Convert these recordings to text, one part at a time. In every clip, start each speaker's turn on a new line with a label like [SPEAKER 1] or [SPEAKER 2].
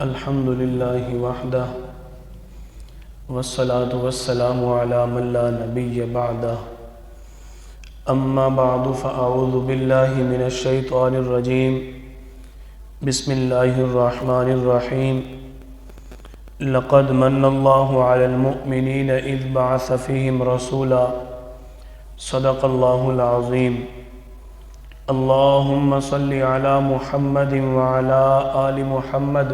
[SPEAKER 1] الحمد لله وحده والصلاة والسلام على من لا نبي بعده أما بعد فأعوذ بالله من الشيطان الرجيم بسم الله الرحمن الرحيم لقد من الله على المؤمنين إذ بعث فيهم رسولا صدق الله العظيم اللهم صل على محمد وعلى آل محمد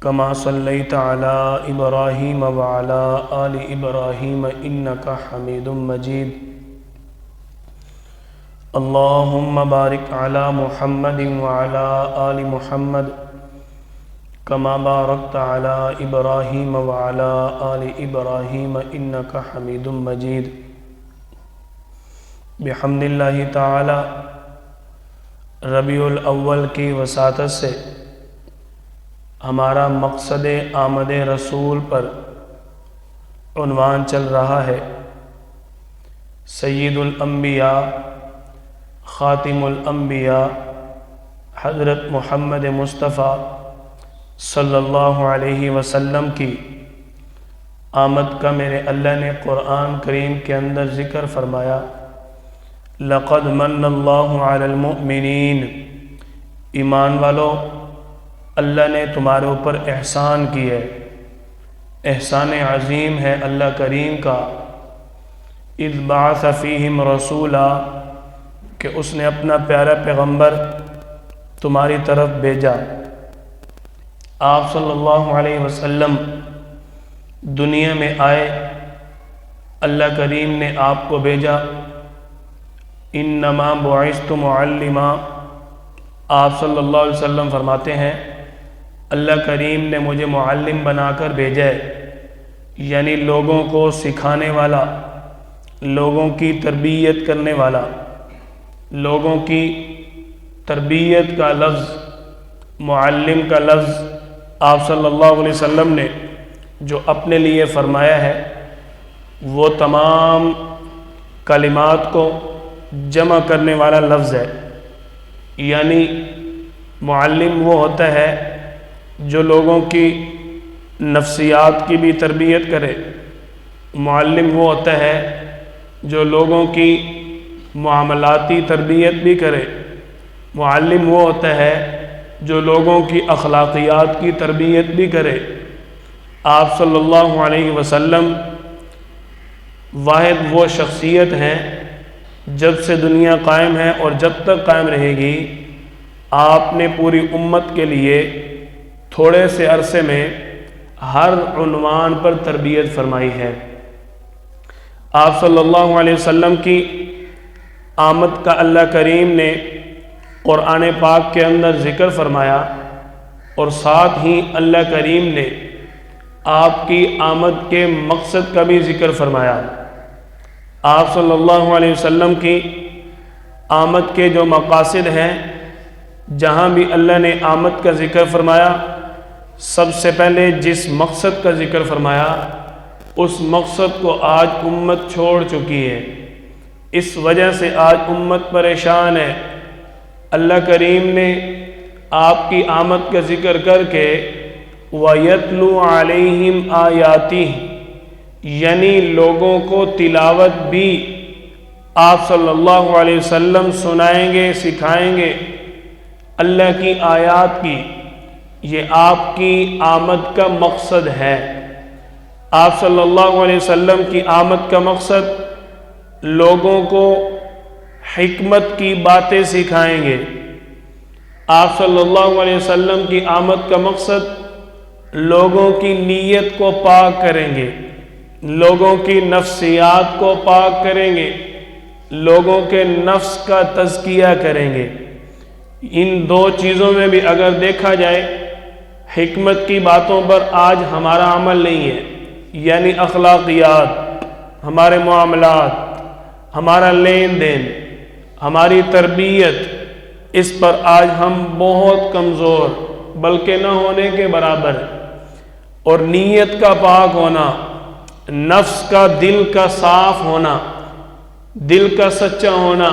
[SPEAKER 1] كما صليت على إبراهيم وعلى آل إبراهيم إنك حميد مجيد اللهم بارك على محمد وعلى آل محمد كما باركت على إبراهيم وعلى آل إبراهيم إنك حميد مجيد بحمد اللہ تعالی ربیع الاول کی وساطت سے ہمارا مقصد آمد رسول پر عنوان چل رہا ہے سید الانبیاء خاتم الانبیاء حضرت محمد مصطفیٰ صلی اللہ علیہ وسلم کی آمد کا میرے اللہ نے قرآن کریم کے اندر ذکر فرمایا لقد من اللہ علی المؤمنین ایمان والو اللہ نے تمہارے اوپر احسان کی ہے، احسان عظیم ہے اللہ کریم کا اذ بعث فیہم رسولا کہ اس نے اپنا پیارا پیغمبر تمہاری طرف بھیجا۔ آپ صلی اللہ علیہ وسلم دنیا میں آئے، اللہ کریم نے آپ کو بھیجا۔ انما بعثت معلما، آپ صلی اللہ علیہ وسلم فرماتے ہیں اللہ کریم نے مجھے معلم بنا کر بھیجا ہے، یعنی لوگوں کو سکھانے والا، لوگوں کی تربیت کرنے والا۔ لوگوں کی تربیت کا لفظ، معلم کا لفظ آپ صلی اللہ علیہ وسلم نے جو اپنے لیے فرمایا ہے وہ تمام کلمات کو جمع کرنے والا لفظ ہے، یعنی معلم وہ ہوتا ہے جو لوگوں کی نفسیات کی بھی تربیت کرے، معلم وہ ہوتا ہے جو لوگوں کی معاملاتی تربیت بھی کرے، معلم وہ ہوتا ہے جو لوگوں کی اخلاقیات کی تربیت بھی کرے۔ آپ صلی اللہ علیہ وسلم واحد وہ شخصیت ہیں جب سے دنیا قائم ہے اور جب تک قائم رہے گی آپ نے پوری امت کے لیے تھوڑے سے عرصے میں ہر عنوان پر تربیت فرمائی ہے۔ آپ صلی اللہ علیہ وسلم کی آمد کا اللہ کریم نے قرآن پاک کے اندر ذکر فرمایا اور ساتھ ہی اللہ کریم نے آپ کی آمد کے مقصد کا بھی ذکر فرمایا۔ آپ صلی اللہ علیہ وسلم کی آمد کے جو مقاصد ہیں، جہاں بھی اللہ نے آمد کا ذکر فرمایا سب سے پہلے جس مقصد کا ذکر فرمایا اس مقصد کو آج امت چھوڑ چکی ہے، اس وجہ سے آج امت پریشان ہے۔ اللہ کریم نے آپ کی آمد کا ذکر کر کے وَيَتْلُو عَلَيْهِمْ آیَاتِهِ یعنی لوگوں کو تلاوت بھی آپ صلی اللہ علیہ وسلم سنائیں گے، سکھائیں گے اللہ کی آیات کی۔ یہ آپ کی آمد کا مقصد ہے۔ آپ صلی اللہ علیہ وسلم کی آمد کا مقصد لوگوں کو حکمت کی باتیں سکھائیں گے۔ آپ صلی اللہ علیہ وسلم کی آمد کا مقصد لوگوں کی نیت کو پاک کریں گے، لوگوں کی نفسیات کو پاک کریں گے، لوگوں کے نفس کا تزکیہ کریں گے۔ ان دو چیزوں میں بھی اگر دیکھا جائے حکمت کی باتوں پر آج ہمارا عمل نہیں ہے، یعنی اخلاقیات، ہمارے معاملات، ہمارا لین دین، ہماری تربیت، اس پر آج ہم بہت کمزور بلکہ نہ ہونے کے برابر۔ اور نیت کا پاک ہونا، نفس کا، دل کا صاف ہونا، دل کا سچا ہونا،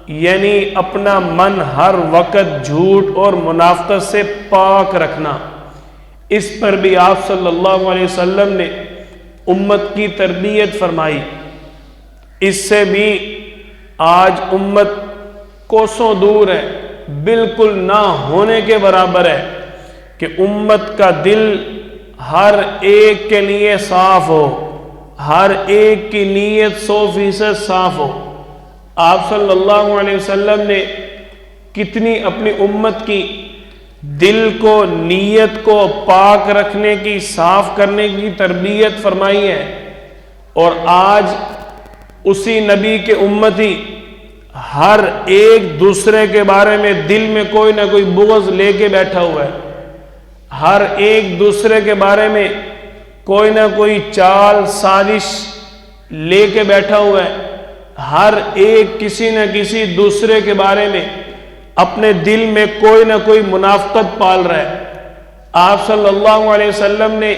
[SPEAKER 1] یعنی اپنا من ہر وقت جھوٹ اور منافقت سے پاک رکھنا۔ اس پر بھی آپ صلی اللہ علیہ وسلم نے امت کی تربیت فرمائی۔ اس سے بھی آج امت کوسوں دور ہے، بالکل نہ ہونے کے برابر ہے کہ امت کا دل ہر ایک کے لیے صاف ہو، ہر ایک کی نیت 100% صاف ہو۔ آپ صلی اللہ علیہ وسلم نے کتنی اپنی امت کی دل کو، نیت کو پاک رکھنے کی، صاف کرنے کی تربیت فرمائی ہے، اور آج اسی نبی کے امتی ہر ایک دوسرے کے بارے میں دل میں کوئی نہ کوئی بغض لے کے بیٹھا ہوا ہے، ہر ایک دوسرے کے بارے میں کوئی نہ کوئی چال سازش لے کے بیٹھا ہوا ہے، ہر ایک کسی نہ کسی دوسرے کے بارے میں اپنے دل میں کوئی نہ کوئی منافقت پال رہا ہے۔ آپ صلی اللہ علیہ وسلم نے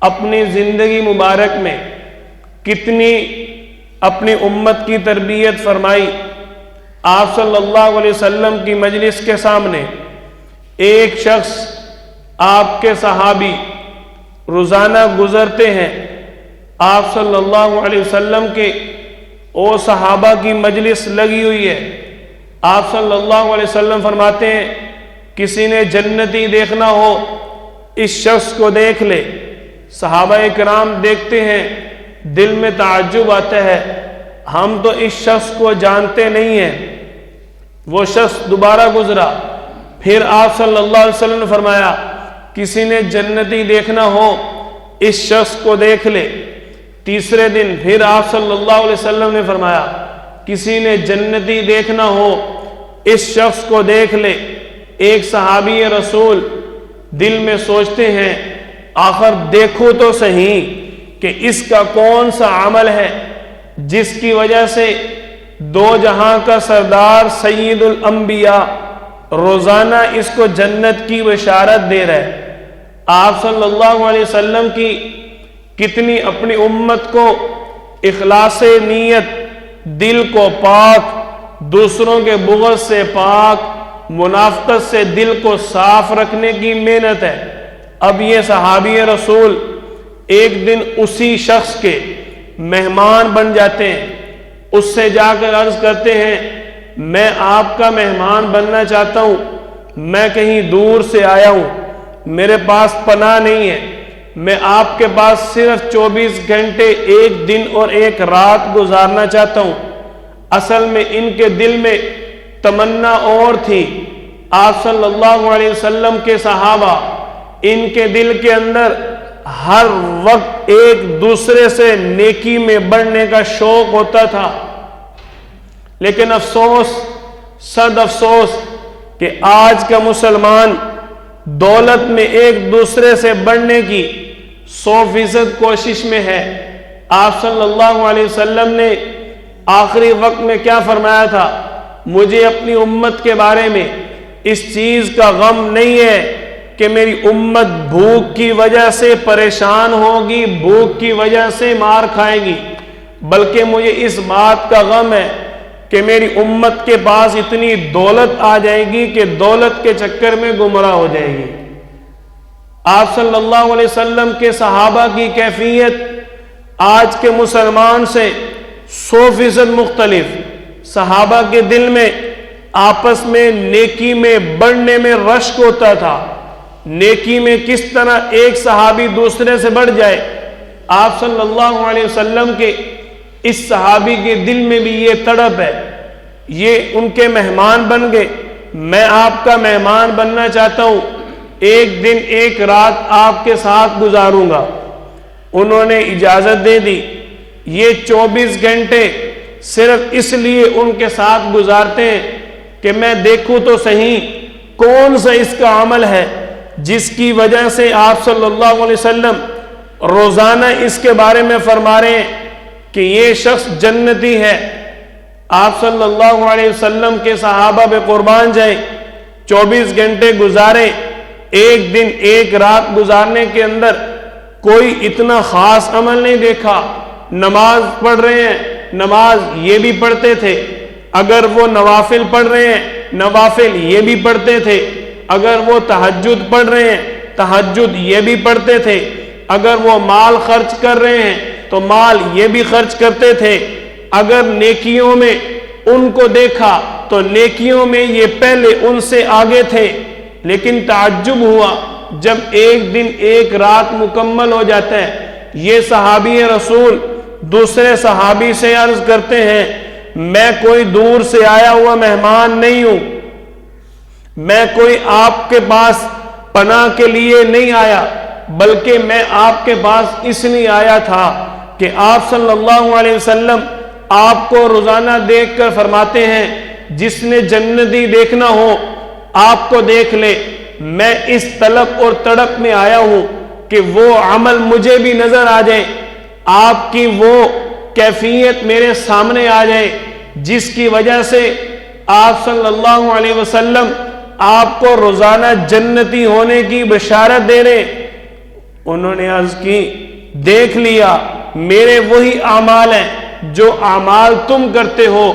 [SPEAKER 1] اپنی زندگی مبارک میں کتنی اپنی امت کی تربیت فرمائی۔ آپ صلی اللہ علیہ وسلم کی مجلس کے سامنے ایک شخص، آپ کے صحابی روزانہ گزرتے ہیں، آپ صلی اللہ علیہ وسلم کے او صحابہ کی مجلس لگی ہوئی ہے، آپ صلی اللہ علیہ وسلم فرماتے ہیں کسی نے جنتی دیکھنا ہو اس شخص کو دیکھ لے۔ صحابہ کرام دیکھتے ہیں، دل میں تعجب آتا ہے، ہم تو اس شخص کو جانتے نہیں ہیں۔ وہ شخص دوبارہ گزرا، پھر آپ صلی اللہ علیہ وسلم نے فرمایا کسی نے جنتی دیکھنا ہو اس شخص کو دیکھ لے۔ تیسرے دن پھر آپ صلی اللہ علیہ وسلم نے فرمایا کسی نے جنتی دیکھنا ہو اس شخص کو دیکھ لے۔ ایک صحابی رسول دل میں سوچتے ہیں آخر دیکھو تو صحیح کہ اس کا کون سا عمل ہے جس کی وجہ سے دو جہاں کا سردار سید الانبیاء روزانہ اس کو جنت کی بشارت دے رہے۔ آپ صلی اللہ علیہ وسلم کی کتنی اپنی امت کو اخلاص نیت، دل کو پاک، دوسروں کے بغض سے پاک، منافقت سے دل کو صاف رکھنے کی محنت ہے۔ اب یہ صحابی رسول ایک دن اسی شخص کے مہمان بن جاتے ہیں، اس سے جا کر عرض کرتے ہیں میں آپ کا مہمان بننا چاہتا ہوں، میں کہیں دور سے آیا ہوں، میرے پاس پناہ نہیں ہے، میں آپ کے پاس صرف 24 گھنٹے ایک دن اور ایک رات گزارنا چاہتا ہوں۔ اصل میں ان کے دل میں تمنا اور تھی۔ آپ صلی اللہ علیہ وسلم کے صحابہ، ان کے دل کے اندر ہر وقت ایک دوسرے سے نیکی میں بڑھنے کا شوق ہوتا تھا، لیکن افسوس، صد افسوس کہ آج کا مسلمان دولت میں ایک دوسرے سے بڑھنے کی 100% کوشش میں ہے۔ آپ صلی اللہ علیہ وسلم نے آخری وقت میں کیا فرمایا تھا؟ مجھے اپنی امت کے بارے میں اس چیز کا غم نہیں ہے کہ میری امت بھوک کی وجہ سے پریشان ہوگی، بھوک کی وجہ سے مار کھائے گی، بلکہ مجھے اس بات کا غم ہے کہ میری امت کے پاس اتنی دولت آ جائے گی کہ دولت کے چکر میں گمراہ ہو جائے گی۔ آپ صلی اللہ علیہ وسلم کے صحابہ کی کیفیت آج کے مسلمان سے 100% مختلف۔ صحابہ کے دل میں آپس میں نیکی میں بڑھنے میں رشک ہوتا تھا، نیکی میں کس طرح ایک صحابی دوسرے سے بڑھ جائے۔ آپ صلی اللہ علیہ وسلم کے اس صحابی کے دل میں بھی یہ تڑپ ہے، یہ ان کے مہمان بن گئے، میں آپ کا مہمان بننا چاہتا ہوں، ایک دن ایک رات آپ کے ساتھ گزاروں گا۔ انہوں نے اجازت دے دی۔ یہ 24 گھنٹے صرف اس لیے ان کے ساتھ گزارتے ہیں کہ میں دیکھوں تو صحیح کون سا اس کا عمل ہے جس کی وجہ سے آپ صلی اللہ علیہ وسلم روزانہ اس کے بارے میں فرما رہے ہیں کہ یہ شخص جنتی ہے۔ آپ صلی اللہ علیہ وسلم کے صحابہ پہ قربان جائیں، 24 گھنٹے گزارے، ایک دن ایک رات گزارنے کے اندر کوئی اتنا خاص عمل نہیں دیکھا۔ نماز پڑھ رہے ہیں، نماز یہ بھی پڑھتے تھے، اگر وہ نوافل پڑھ رہے ہیں نوافل یہ بھی پڑھتے تھے، اگر وہ تہجد پڑھ رہے ہیں تہجد یہ بھی پڑھتے تھے، اگر وہ مال خرچ کر رہے ہیں تو مال یہ بھی خرچ کرتے تھے، اگر نیکیوں میں ان کو دیکھا تو نیکیوں میں یہ پہلے ان سے آگے تھے۔ لیکن تعجب ہوا جب ایک دن ایک رات مکمل ہو جاتا ہے، یہ صحابی رسول دوسرے صحابی سے عرض کرتے ہیں میں کوئی دور سے آیا ہوا مہمان نہیں ہوں، میں کوئی آپ کے پاس پناہ کے لیے نہیں آیا، بلکہ میں آپ کے پاس اس لیے آیا تھا کہ آپ صلی اللہ علیہ وسلم آپ کو روزانہ دیکھ کر فرماتے ہیں جس نے جنتی دیکھنا ہو آپ کو دیکھ لے۔ میں اس طلب اور تڑپ میں آیا ہوں کہ وہ عمل مجھے بھی نظر آ جائے، آپ کی وہ کیفیت میرے سامنے آ جائے جس کی وجہ سے آپ صلی اللہ علیہ وسلم آپ کو روزانہ جنتی ہونے کی بشارت دے رہے۔ انہوں نے عرض کی دیکھ لیا میرے وہی اعمال ہیں جو اعمال تم کرتے ہو۔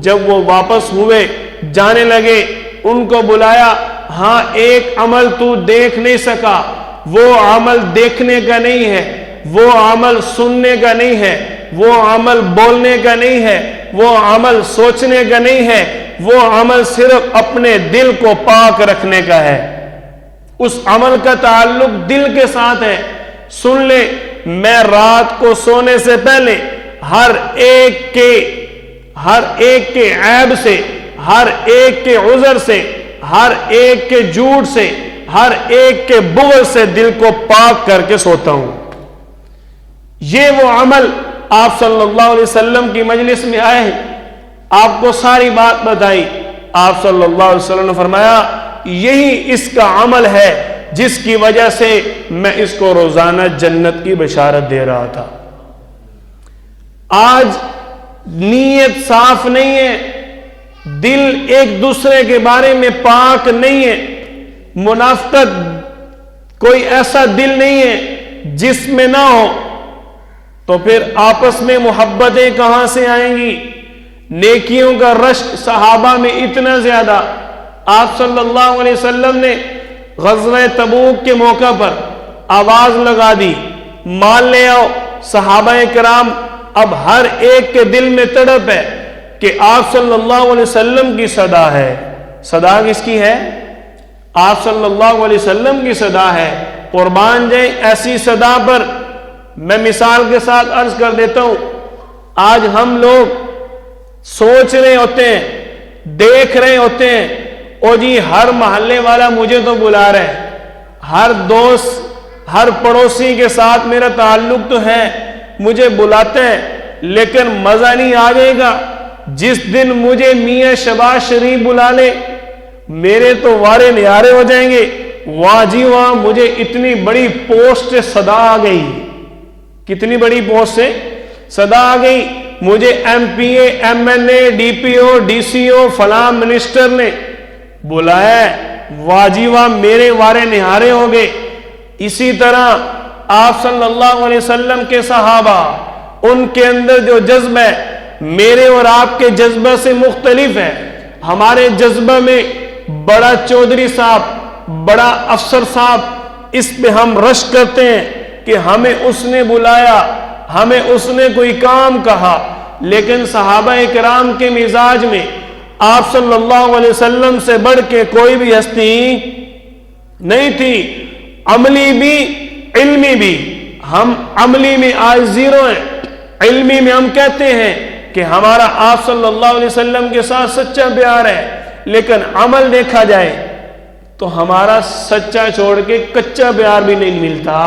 [SPEAKER 1] جب وہ واپس ہوئے جانے لگے ان کو بلایا، ہاں ایک عمل تو دیکھ نہیں سکا، وہ عمل دیکھنے کا نہیں ہے، وہ عمل سننے کا نہیں ہے، وہ عمل بولنے کا نہیں ہے، وہ عمل سوچنے کا نہیں ہے، وہ عمل صرف اپنے دل کو پاک رکھنے کا ہے۔ اس عمل کا تعلق دل کے ساتھ ہے۔ سن لے میں رات کو سونے سے پہلے ہر ایک کے عیب سے، ہر ایک کے عذر سے، ہر ایک کے جھوٹ سے، ہر ایک کے بغض سے دل کو پاک کر کے سوتا ہوں۔ یہ وہ عمل آپ صلی اللہ علیہ وسلم کی مجلس میں آئے ہیں، آپ کو ساری بات بتائی، آپ صلی اللہ علیہ وسلم نے فرمایا یہی اس کا عمل ہے جس کی وجہ سے میں اس کو روزانہ جنت کی بشارت دے رہا تھا۔ آج نیت صاف نہیں ہے، دل ایک دوسرے کے بارے میں پاک نہیں ہے، منافقت کوئی ایسا دل نہیں ہے جس میں نہ ہو، تو پھر آپس میں محبتیں کہاں سے آئیں گی؟ نیکیوں کا رشک صحابہ میں اتنا زیادہ، آپ صلی اللہ علیہ وسلم نے غزوہ تبوک کے موقع پر آواز لگا دی مال لے آؤ۔ صحابہ کرام اب ہر ایک کے دل میں تڑپ ہے کہ آپ صلی اللہ علیہ وسلم کی صدا ہے۔ صدا کس کی ہے؟ آپ صلی اللہ علیہ وسلم کی صدا ہے۔ قربان جائیں ایسی صدا پر۔ میں مثال کے ساتھ عرض کر دیتا ہوں، آج ہم لوگ سوچ رہے ہوتے ہیں، دیکھ رہے ہوتے ہیں، او جی ہر محلے والا مجھے تو بلا رہا ہے، ہر دوست ہر پڑوسی کے ساتھ میرا تعلق تو ہے، مجھے بلاتے ہیں، لیکن مزہ نہیں آ جائے گا جس دن مجھے میاں شباز شریف بلا لے، میرے تو وارے نیارے ہو جائیں گے۔ واہ جی واہ، مجھے اتنی بڑی پوسٹ سے صدا آ گئی۔ کتنی بڑی پوسٹ سے صدا آ گئی، مجھے M P A, M L A, D P O, D C O, فلاں منسٹر نے بلایا۔ واہ جی واہ، میرے وارے نہارے ہو گئے۔ اسی طرح آپ صلی اللہ علیہ وسلم کے صحابہ، ان کے اندر جو جذبہ ہے میرے اور آپ کے جذبہ سے مختلف ہے۔ ہمارے جذبہ میں بڑا چودھری صاحب، بڑا افسر صاحب، اس پہ ہم رشک کرتے ہیں کہ ہمیں اس نے بلایا، ہمیں اس نے کوئی کام کہا، لیکن صحابہ کرام کے مزاج میں آپ صلی اللہ علیہ وسلم سے بڑھ کے کوئی بھی ہستی نہیں تھی، عملی بھی علمی بھی۔ ہم عملی میں آج زیرو ہیں، علمی میں ہم کہتے ہیں کہ ہمارا آپ صلی اللہ علیہ وسلم کے ساتھ سچا پیار ہے، لیکن عمل دیکھا جائے تو ہمارا سچا چھوڑ کے کچا پیار بھی نہیں ملتا۔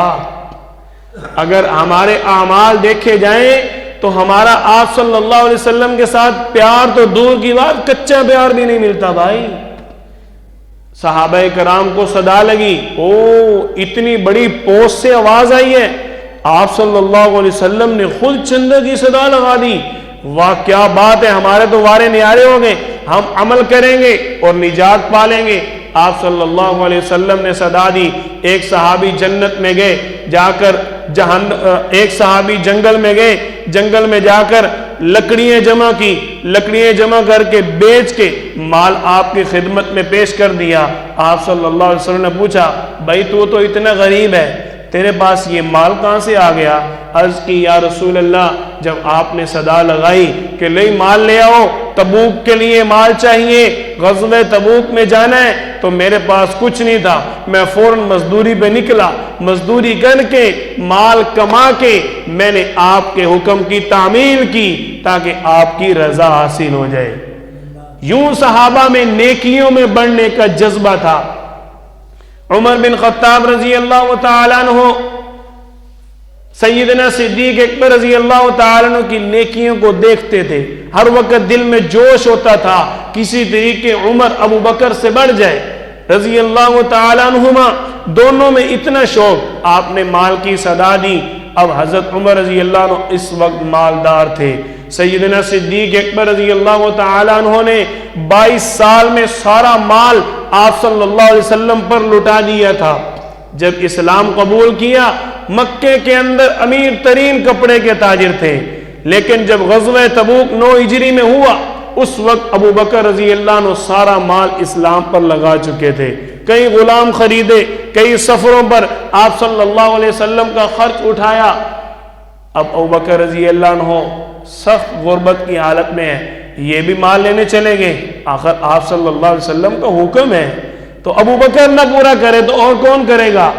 [SPEAKER 1] اگر ہمارے اعمال دیکھے جائیں تو ہمارا آپ صلی اللہ علیہ وسلم کے ساتھ پیار تو دور کی بات، کچا پیار بھی نہیں ملتا بھائی۔ صحابہ کرام کو صدا لگی، او اتنی بڑی پوسٹ سے آواز آئی ہے، آپ صلی اللہ علیہ وسلم نے خود چندہ کی صدا لگا دی۔ واہ کیا بات ہے، ہمارے تو وارے نیارے ہو گئے، ہم عمل کریں گے اور نجات پالیں گے۔ آپ صلی اللہ علیہ وسلم نے صدا دی، ایک صحابی جنت میں گئے، جا کر ایک صحابی جنگل میں گئے، جنگل میں جا کر لکڑیاں جمع کی، لکڑیاں جمع کر کے بیچ کے مال آپ کی خدمت میں پیش کر دیا۔ آپ صلی اللہ علیہ وسلم نے پوچھا بھائی تو اتنا غریب ہے، تیرے پاس یہ مال کہاں سے آ گیا؟ عرض کی یا رسول اللہ، جب آپ نے صدا لگائی کہ لے مال لے آؤ، تبوک کے لیے مال چاہیے، غزوہ تبوک میں جانا ہے، تو میرے پاس کچھ نہیں تھا، میں فوراً مزدوری پہ نکلا، مزدوری کر کے مال کما کے میں نے آپ کے حکم کی تعمیل کی تاکہ آپ کی رضا حاصل ہو جائے۔ یوں صحابہ میں نیکیوں میں بڑھنے کا جذبہ تھا۔ عمر بن خطاب رضی اللہ تعالیٰ عنہ، سیدنا صدیق اکبر رضی اللہ تعالیٰ عنہ کی نیکیوں کو دیکھتے تھے، ہر وقت دل میں جوش ہوتا تھا کسی طریقے عمر ابو بکر سے بڑھ جائے رضی اللہ تعالیٰ عنہما، دونوں میں اتنا شوق۔ آپ نے مال کی صدا دی، اب حضرت عمر رضی اللہ عنہ اس وقت مالدار تھے۔ سیدنا صدیق اکبر رضی اللہ تعالیٰ عنہ نے 22 سال میں سارا مال آپ صلی اللہ علیہ وسلم پر لٹا دیا تھا۔ جب اسلام قبول کیا، مکے کے اندر امیر ترین کپڑے کے تاجر تھے، لیکن جب غزوہ تبوک 9 ہجری میں ہوا، اس وقت ابو بکر رضی اللہ عنہ سارا مال اسلام پر لگا چکے تھے، کئی غلام خریدے، کئی سفروں پر آپ صلی اللہ علیہ وسلم کا خرچ اٹھایا۔ اب ابو بکر رضی اللہ عنہ سخت غربت کی حالت میں ہے، یہ بھی مال لینے چلے گئے، آخر آپ صلی اللہ علیہ وسلم کا حکم ہے، تو ابو بکر نہ پورا کرے تو اور کون کرے گا؟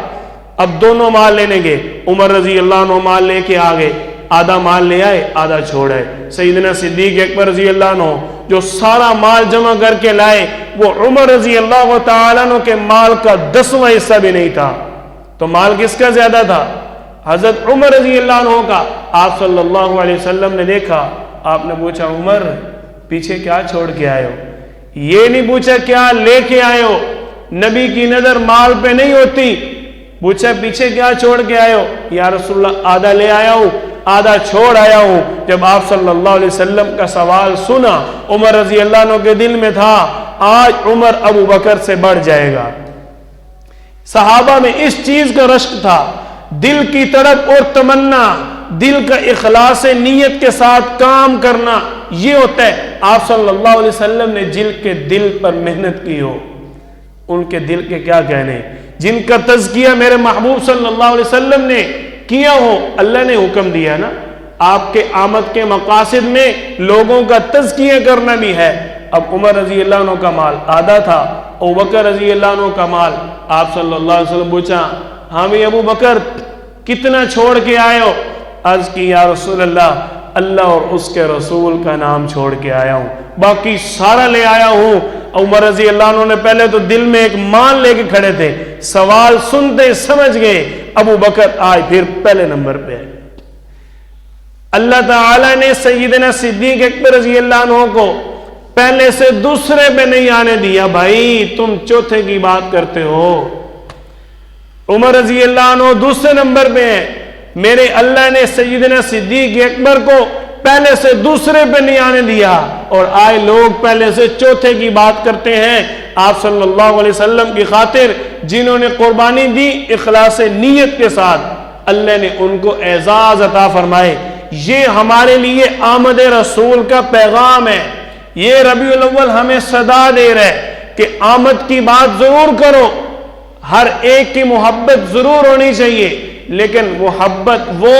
[SPEAKER 1] اب دونوں مال لینے گئے، عمر رضی اللہ عنہ مال لے کے آگے، آدھا مال لے آئے، آدھا چھوڑ آئے۔ سیدنا صدیق اکبر رضی اللہ عنہ جو سارا مال جمع کر کے لائے، وہ عمر رضی اللہ تعالیٰ عنہ کے مال کا 10واں حصہ بھی نہیں تھا، تو مال کس کا زیادہ تھا؟ حضرت عمر رضی اللہ عنہ کا۔ آپ صلی اللہ علیہ وسلم نے دیکھا، آپ نے پوچھا عمر پیچھے کیا چھوڑ کے آئے ہو؟ یہ نہیں پوچھا کیا لے کے آئے ہو، نبی کی نظر مال پہ نہیں ہوتی، پوچھا پیچھے کیا چھوڑ کے آئے ہو؟ یا رسول اللہ آدھا لے آیا ہوں، آدھا چھوڑ آیا ہوں۔ جب آپ صلی اللہ علیہ وسلم کا سوال سنا، عمر رضی اللہ عنہ کے دل میں تھا آج عمر ابو بکر سے بڑھ جائے گا۔ صحابہ میں اس چیز کا رشک تھا، دل کی تڑپ اور تمنا، دل کا اخلاص نیت کے ساتھ کام کرنا، یہ ہوتا ہے۔ آپ صلی اللہ علیہ وسلم نے جن کے دل پر محنت کی ہو، ان کے دل کے کیا کہنے، جن کا تزکیہ میرے محبوب صلی اللہ علیہ وسلم نے کیا ہو، اللہ نے حکم دیا نا، آپ کے آمد کے مقاصد میں لوگوں کا تزکیہ کرنا بھی ہے۔ اب عمر رضی اللہ عنہ کا مال آدھا تھا، ابو بکر رضی اللہ عنہ کا مال، آپ صلی اللہ علیہ وسلم پوچھا ہاں بھی ابو بکر کتنا چھوڑ کے آئے ہو؟ عرض کی یا رسول اللہ، اللہ اور اس کے رسول کا نام چھوڑ کے آیا ہوں، باقی سارا لے آیا ہوں۔ عمر رضی اللہ عنہ نے پہلے تو دل میں ایک مان لے کے کھڑے تھے، سوال سنتے سمجھ گئے ابو بکر آج پھر پہلے نمبر پہ ہے۔ اللہ تعالیٰ نے سیدنا صدیق اکبر رضی اللہ عنہ کو پہلے سے دوسرے پہ نہیں آنے دیا، بھائی تم چوتھے کی بات کرتے ہو، عمر رضی اللہ عنہ دوسرے نمبر پہ ہیں، میرے اللہ نے سیدنا صدیق اکبر کو پہلے سے دوسرے پہ نہیں آنے دیا، اور آئے لوگ پہلے سے چوتھے کی بات کرتے ہیں۔ آپ صلی اللہ علیہ وسلم کی خاطر جنہوں نے قربانی دی اخلاص نیت کے ساتھ، اللہ نے ان کو اعزاز عطا فرمائے۔ یہ ہمارے لیے آمد رسول کا پیغام ہے، یہ ربیع الاول ہمیں صدا دے رہا ہے کہ آمد کی بات ضرور کرو، ہر ایک کی محبت ضرور ہونی چاہیے، لیکن محبت وہ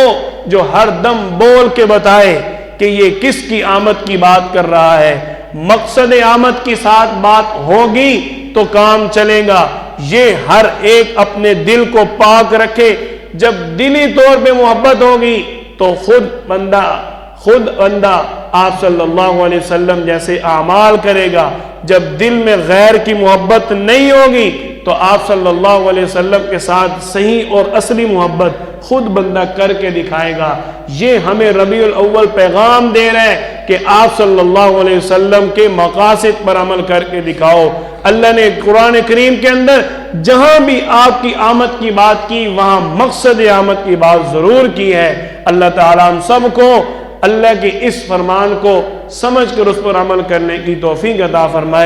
[SPEAKER 1] جو ہر دم بول کے بتائے کہ یہ کس کی آمد کی بات کر رہا ہے۔ مقصد آمد کی ساتھ بات ہوگی تو کام چلے گا، یہ ہر ایک اپنے دل کو پاک رکھے۔ جب دلی طور پہ محبت ہوگی تو خود بندہ آپ صلی اللہ علیہ وسلم جیسے اعمال کرے گا۔ جب دل میں غیر کی محبت نہیں ہوگی تو آپ صلی اللہ علیہ وسلم کے ساتھ صحیح اور اصلی محبت خود بندہ کر کے دکھائے گا۔ یہ ہمیں ربیع الاول پیغام دے رہے ہیں کہ آپ صلی اللہ علیہ وسلم کے مقاصد پر عمل کر کے دکھاؤ۔ اللہ نے قرآن کریم کے اندر جہاں بھی آپ کی آمد کی بات کی، وہاں مقصد آمد کی بات ضرور کی ہے۔ اللہ تعالیٰ ہم سب کو اللہ کے اس فرمان کو سمجھ کر اس پر عمل کرنے کی توفیق عطا فرمائے۔